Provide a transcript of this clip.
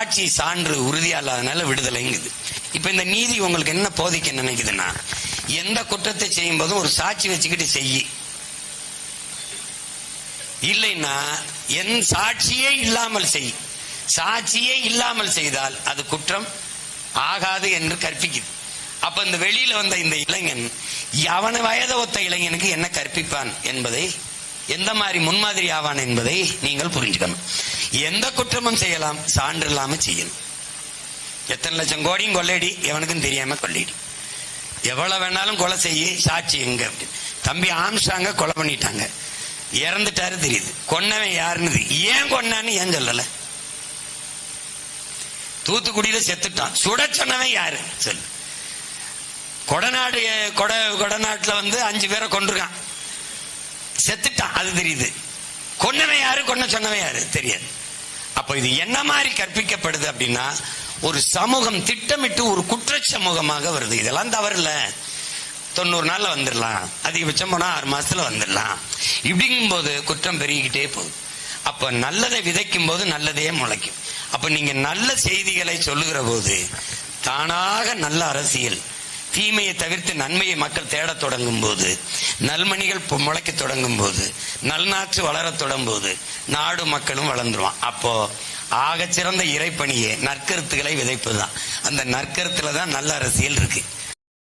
சாட்சி சான்று உறுதியா இல்லாதனால விடுதலைங்குது. இப்ப இந்த நீதி உங்களுக்கு என்ன போதிக்க நினைக்குதுன்னா, எந்த குற்றத்தை செய்யும் போதும் ஒரு சாட்சி வச்சுக்கிட்டு செய்யி, இல்லைன்னா என் சாட்சியே இல்லாமல் செய். சாட்சியே இல்லாமல் செய்தால் அது குற்றம் ஆகாது என்று கற்பிக்குது. அப்ப இந்த வெளியில வந்த இந்த இளைஞன் அவன வயதை ஒத்த இளைஞனுக்கு என்ன கற்பிப்பான் என்பதை, எந்த மாதிரி முன்மாதிரி ஆவான் என்பதை நீங்கள் புரிஞ்சுக்கணும். எந்த குற்றமும் செய்யலாம், சான்று இல்லாம செய்யணும். எத்தனை லட்சம் கோடியும் கொள்ளையடி, எவனுக்கும் தெரியாம கொள்ளையடி. எவ்வளவு வேணாலும் கொலை செய்ய, சாட்சி எங்க அப்படின்னு. தம்பி ஆம்ஸ்ட்ராங்க கொலை பண்ணிட்டாங்க, இறந்துட்டாரு தெரியுது, கொன்னவன் யாருன்னு ஏன் கொன்னான்னு ஏன் சொல்லல? தூத்துக்குடியில செத்துட்டான், சுட சொன்னவன் யாரு சொல்லு? கொடநாட்டுல 5 பேரை கொண்டிருக்கான், செத்துட்டான், அது தெரியுது. கொன்னவன் யாரு, கொன்ன சொன்னவன் யாரு தெரியாது. அப்ப இது என்ன மாதிரி கற்பிக்கப்படுது அப்படின்னா, ஒரு சமூகம் திட்டமிட்டு ஒரு குற்ற சமூகமாக வருது. இதெல்லாம் தவறு இல்ல, 90 நாள்ல வந்துடலாம், அதிகபட்சம் போனா 6 மாசத்துல வந்துடலாம். இப்படிங்கும் போது குற்றம் பெருகிக்கிட்டே போகுது. அப்ப நல்லதை விதைக்கும் போது நல்லதே முளைக்கும். அப்ப நீங்க நல்ல செய்திகளை சொல்லுகிற போது தானாக நல்ல அரசியல், தீமையை தவிர்த்து நன்மையை மக்கள் தேடத் தொடங்கும் போது, நல்மணிகள் முளைக்க தொடங்கும் போது, நல்நாற்று வளர தொடங்கும் போது நாடு மக்களும் வளர்ந்துருவான். அப்போ ஆகச்சிறந்த இறைப்பணியே நற்கருத்துக்களை விதைப்பதுதான். அந்த நற்கருத்துல தான் நல்ல அரசியல் இருக்கு.